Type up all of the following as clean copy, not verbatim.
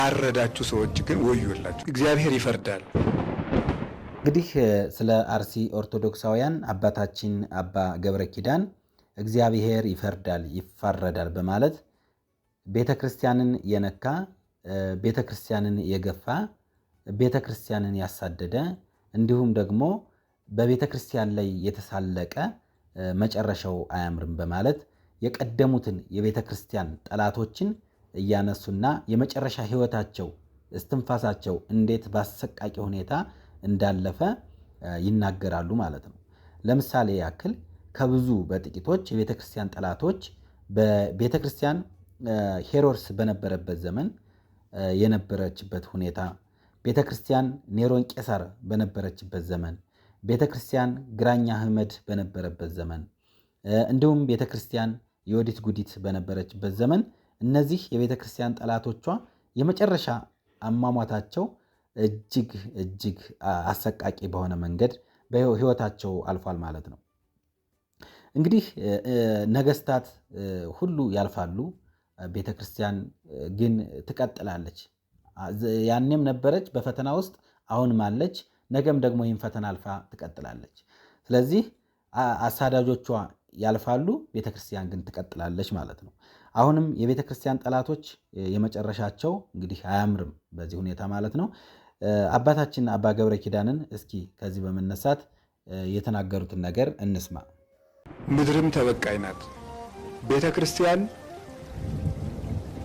አረዳችሁ ሰዎች ግን ወዮላችሁ፣ እግዚአብሔር ይፈርዳል። እንግዲህ ስለ አርሲ ኦርቶዶክሳውያን አባታችን አባ ገብረ ኪዳን እግዚአብሔር ይፈርዳል ይፋረዳል በማለት ቤተክርስቲያንን የነካ ቤተክርስቲያንን የገፋ ቤተክርስቲያንን ያሳደደ እንዲሁም ደግሞ በቤተክርስቲያን ላይ የተሳለቀ መጨረሻው አያምርም በማለት የቀደሙትን የቤተክርስቲያን ጠላቶችን እያነሱና የመጨረሻ ህይወታቸው እስትንፋሳቸው እንዴት ባሰቃቂ ሁኔታ እንዳለፈ ይናገራሉ ማለት ነው። ለምሳሌ ያክል ከብዙ በጥቂቶች የቤተክርስቲያን ጠላቶች በቤተክርስቲያን ሄሮድስ በነበረበት ዘመን የነበረችበት ሁኔታ፣ ቤተክርስቲያን ኔሮን ቄሳር በነበረችበት ዘመን፣ ቤተክርስቲያን ግራኛ አህመድ በነበረበት ዘመን እንዲሁም ቤተክርስቲያን የወዲት ጉዲት በነበረችበት ዘመን እነዚህ የቤተክርስቲያን ጠላቶቿ የመጨረሻ አሟሟታቸው እጅግ አሰቃቂ በሆነ መንገድ በህይወታቸው አልፏል ማለት ነው። እንግዲህ ነገስታት ሁሉ ያልፋሉ፣ ቤተክርስቲያን ግን ትቀጥላለች። ያኔም ነበረች በፈተና ውስጥ፣ አሁንም አለች፣ ነገም ደግሞ ይህን ፈተና አልፋ ትቀጥላለች። ስለዚህ አሳዳጆቿ ያልፋሉ፣ ቤተክርስቲያን ግን ትቀጥላለች ማለት ነው። አሁንም የቤተክርስቲያን ጠላቶች የመጨረሻቸው እንግዲህ አያምርም በዚህ ሁኔታ ማለት ነው። አባታችን አባ ገብረ ኪዳንን እስኪ ከዚህ በመነሳት የተናገሩትን ነገር እንስማ። ምድርም ተበቃይ ናት። ቤተክርስቲያን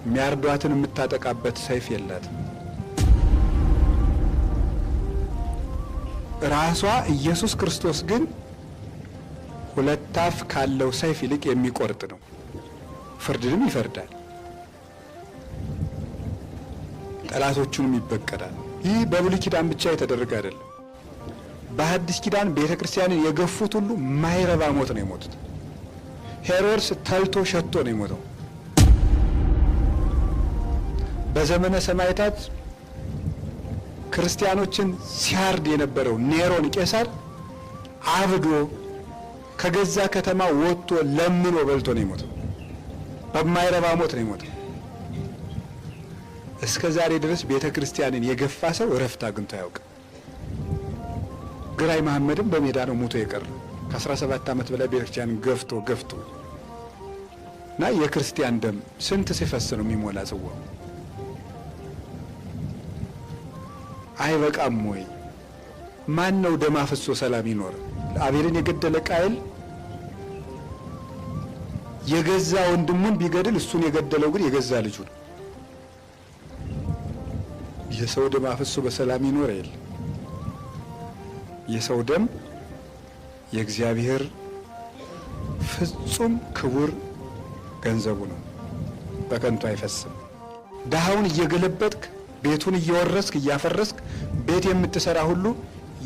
የሚያርዷትን የምታጠቃበት ሰይፍ የላትም። ራሷ ኢየሱስ ክርስቶስ ግን ሁለት አፍ ካለው ሰይፍ ይልቅ የሚቆርጥ ነው። ፍርድንም ይፈርዳል፣ ጠላቶቹንም ይበቀላል። ይህ በብሉይ ኪዳን ብቻ የተደረገ አይደለም። በሐዲስ ኪዳን ቤተክርስቲያንን የገፉት ሁሉ ማይረባ ሞት ነው የሞቱት። ሄሮድስ ተልቶ ሸቶ ነው የሞተው። በዘመነ ሰማዕታት ክርስቲያኖችን ሲያርድ የነበረው ኔሮን ቄሳር አብዶ ከገዛ ከተማ ወጥቶ ለምኖ በልቶ ነው የሞተው። በማይረባ ሞት ነው የሞተው። እስከ ዛሬ ድረስ ቤተክርስቲያንን የገፋ ሰው እረፍት አግኝቶ አያውቅም። ግራኝ መሐመድም በሜዳ ነው ሞቶ የቀረው። ከ17 ዓመት በላይ ቤተክርስቲያንን ገፍቶ እና የክርስቲያን ደም ስንት ሲፈስ ነው የሚሞላ ጽዋው? አይበቃም ወይ? ማን ነው ደም አፍሶ ሰላም ይኖር? አቤልን የገደለ ቃየል የገዛ ወንድሙን ቢገድል እሱን የገደለው ግን የገዛ ልጁ ነው። የሰው ደም አፍሶ በሰላም ይኖር የለ። የሰው ደም የእግዚአብሔር ፍጹም ክቡር ገንዘቡ ነው፣ በከንቱ አይፈስም። ድሃውን እየገለበጥክ ቤቱን እየወረስክ እያፈረስክ ቤት የምትሰራ ሁሉ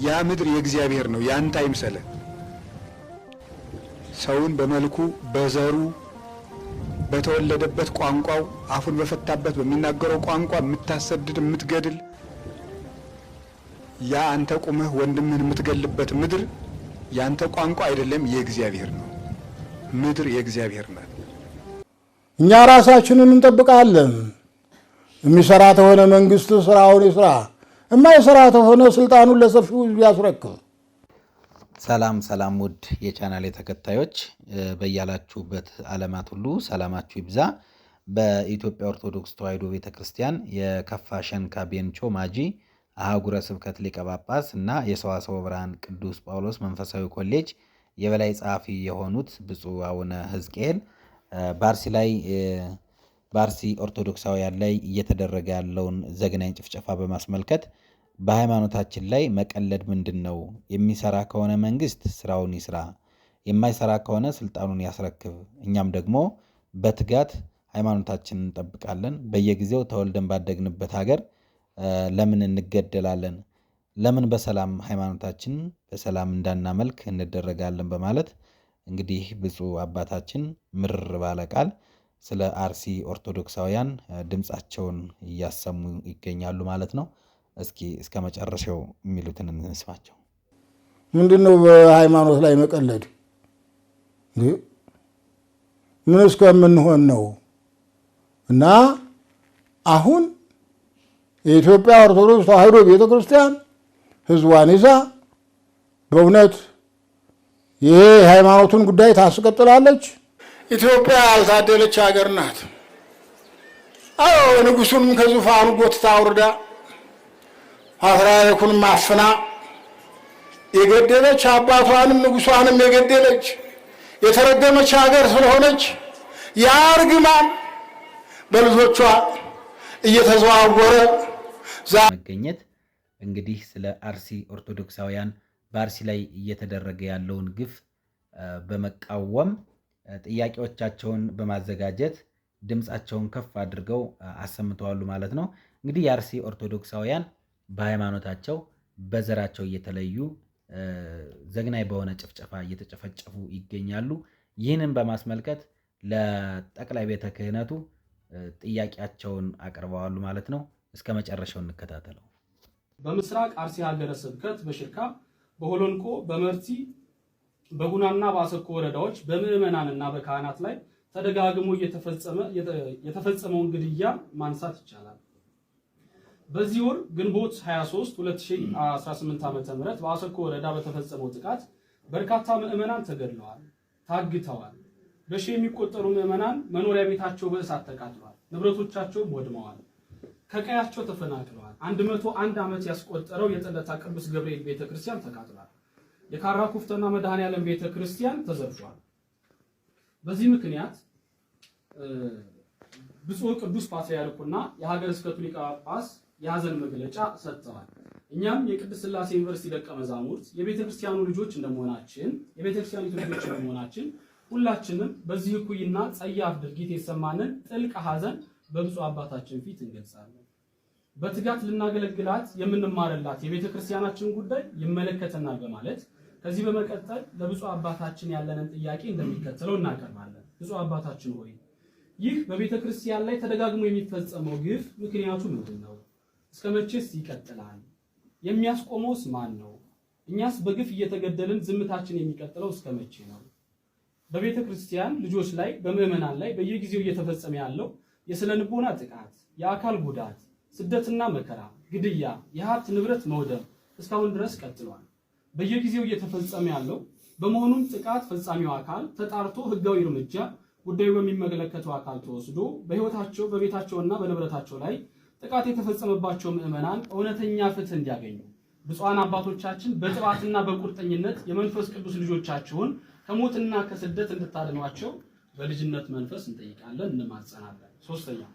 ያ ምድር የእግዚአብሔር ነው፣ ያንተ አይምሰልህ። ሰውን በመልኩ በዘሩ በተወለደበት ቋንቋው አፉን በፈታበት በሚናገረው ቋንቋ የምታሰድድ የምትገድል ያ አንተ ቁመህ ወንድምህን የምትገልበት ምድር ያንተ ቋንቋ አይደለም፣ የእግዚአብሔር ነው። ምድር የእግዚአብሔር ናት። እኛ ራሳችንን እንጠብቃለን። የሚሰራ ተሆነ መንግስት ስራውን ይስራ፣ የማይሰራ ተሆነ ስልጣኑን ለሰፊው ህዝብ ያስረክብ። ሰላም ውድ የቻናሌ ተከታዮች በያላችሁበት ዓለማት ሁሉ ሰላማችሁ ይብዛ። በኢትዮጵያ ኦርቶዶክስ ተዋሕዶ ቤተክርስቲያን የከፋ ሸንካ ቤንቾ ማጂ አህጉረ ስብከት ሊቀ ጳጳስ እና የሰዋስወ ብርሃን ቅዱስ ጳውሎስ መንፈሳዊ ኮሌጅ የበላይ ጸሐፊ የሆኑት ብፁዕ አቡነ ሕዝቅኤል በአርሲ ኦርቶዶክሳውያን ላይ እየተደረገ ያለውን ዘግናኝ ጭፍጨፋ በማስመልከት በሃይማኖታችን ላይ መቀለድ ምንድን ነው? የሚሰራ ከሆነ መንግስት ስራውን ይስራ፣ የማይሰራ ከሆነ ስልጣኑን ያስረክብ። እኛም ደግሞ በትጋት ሃይማኖታችንን እንጠብቃለን። በየጊዜው ተወልደን ባደግንበት ሀገር ለምን እንገደላለን? ለምን በሰላም ሃይማኖታችን በሰላም እንዳናመልክ እንደረጋለን? በማለት እንግዲህ ብፁዕ አባታችን ምርር ባለ ቃል ስለ አርሲ ኦርቶዶክሳውያን ድምፃቸውን እያሰሙ ይገኛሉ ማለት ነው። እስኪ እስከ መጨረሻው የሚሉትን እንስማቸው። ምንድነው በሃይማኖት ላይ መቀለድ? ምን እስከምንሆን ነው? እና አሁን የኢትዮጵያ ኦርቶዶክስ ተዋሕዶ ቤተክርስቲያን ህዝቧን ይዛ በእውነት ይሄ የሃይማኖቱን ጉዳይ ታስቀጥላለች። ኢትዮጵያ ያልታደለች ሀገር ናት። አዎ ንጉሱንም ከዙፋኑ ጎትታ አውርዳ ፓትርያርኩንም አፍና የገደለች አባቷንም ንጉሷንም የገደለች የተረገመች ሀገር ስለሆነች ያ እርግማን በልጆቿ እየተዘዋወረ መገኘት እንግዲህ ስለ አርሲ ኦርቶዶክሳውያን በአርሲ ላይ እየተደረገ ያለውን ግፍ በመቃወም ጥያቄዎቻቸውን በማዘጋጀት ድምፃቸውን ከፍ አድርገው አሰምተዋል ማለት ነው። እንግዲህ የአርሲ ኦርቶዶክሳውያን በሃይማኖታቸው በዘራቸው እየተለዩ ዘግናይ በሆነ ጭፍጨፋ እየተጨፈጨፉ ይገኛሉ። ይህንን በማስመልከት ለጠቅላይ ቤተ ክህነቱ ጥያቄያቸውን አቅርበዋል ማለት ነው። እስከ መጨረሻው እንከታተለው። በምስራቅ አርሲ ሀገረ ስብከት በሽርካ በሆሎንቆ በመርቲ በጉናና በአሰኮ ወረዳዎች በምዕመናንና በካህናት ላይ ተደጋግሞ የተፈጸመውን ግድያ ማንሳት ይቻላል። በዚህ ወር ግንቦት 23 2018 ዓ.ም በአሰኮ ወረዳ በተፈጸመው ጥቃት በርካታ ምዕመናን ተገድለዋል፣ ታግተዋል። በሺ የሚቆጠሩ ምዕመናን መኖሪያ ቤታቸው በእሳት ተቃጥሏል፣ ንብረቶቻቸውም ወድመዋል፣ ከቀያቸው ተፈናቅለዋል። 101 ዓመት ያስቆጠረው የጠለታ ቅዱስ ገብርኤል ቤተክርስቲያን ተቃጥሏል። የካራ ኩፍተና መድኃኔዓለም ቤተክርስቲያን ተዘርፏል። በዚህ ምክንያት ብፁዕ ቅዱስ ፓትርያርኩና የሀገረ ስብከቱ ሊቀ ጳጳስ የሐዘን መግለጫ ሰጥተዋል። እኛም የቅድስት ሥላሴ ዩኒቨርሲቲ ደቀ መዛሙርት የቤተክርስቲያኑ ልጆች እንደመሆናችን የቤተክርስቲያኒቱ ልጆች እንደመሆናችን ሁላችንም በዚህ እኩይና ጸያፍ ድርጊት የተሰማንን ጥልቅ ሐዘን በብፁዕ አባታችን ፊት እንገልጻለን። በትጋት ልናገለግላት የምንማርላት የቤተክርስቲያናችን ጉዳይ ይመለከተናል በማለት ከዚህ በመቀጠል ለብፁዕ አባታችን ያለንን ጥያቄ እንደሚከተለው እናቀርባለን። ብፁዕ አባታችን ሆይ ይህ በቤተክርስቲያን ላይ ተደጋግሞ የሚፈጸመው ግፍ ምክንያቱ ምንድነው? እስከ መቼስ ይቀጥላል? የሚያስቆመውስ ማን ነው? እኛስ በግፍ እየተገደልን ዝምታችን የሚቀጥለው እስከ መቼ ነው? በቤተክርስቲያን ልጆች ላይ በምዕመናን ላይ በየጊዜው እየተፈጸመ ያለው የስነ ልቦና ጥቃት፣ የአካል ጉዳት፣ ስደትና መከራ፣ ግድያ፣ የሀብት ንብረት መውደም እስካሁን ድረስ ቀጥሏል። በየጊዜው እየተፈጸመ ያለው በመሆኑም ጥቃት ፈጻሚው አካል ተጣርቶ ህጋዊ እርምጃ ጉዳዩ በሚመለከተው አካል ተወስዶ በህይወታቸው በቤታቸውና በንብረታቸው ላይ ጥቃት የተፈጸመባቸው ምዕመናን እውነተኛ ፍትህ እንዲያገኙ ብፁዓን አባቶቻችን በጥባትና በቁርጠኝነት የመንፈስ ቅዱስ ልጆቻቸውን ከሞትና ከስደት እንድታድኗቸው በልጅነት መንፈስ እንጠይቃለን፣ እንማጸናለን። ሶስተኛው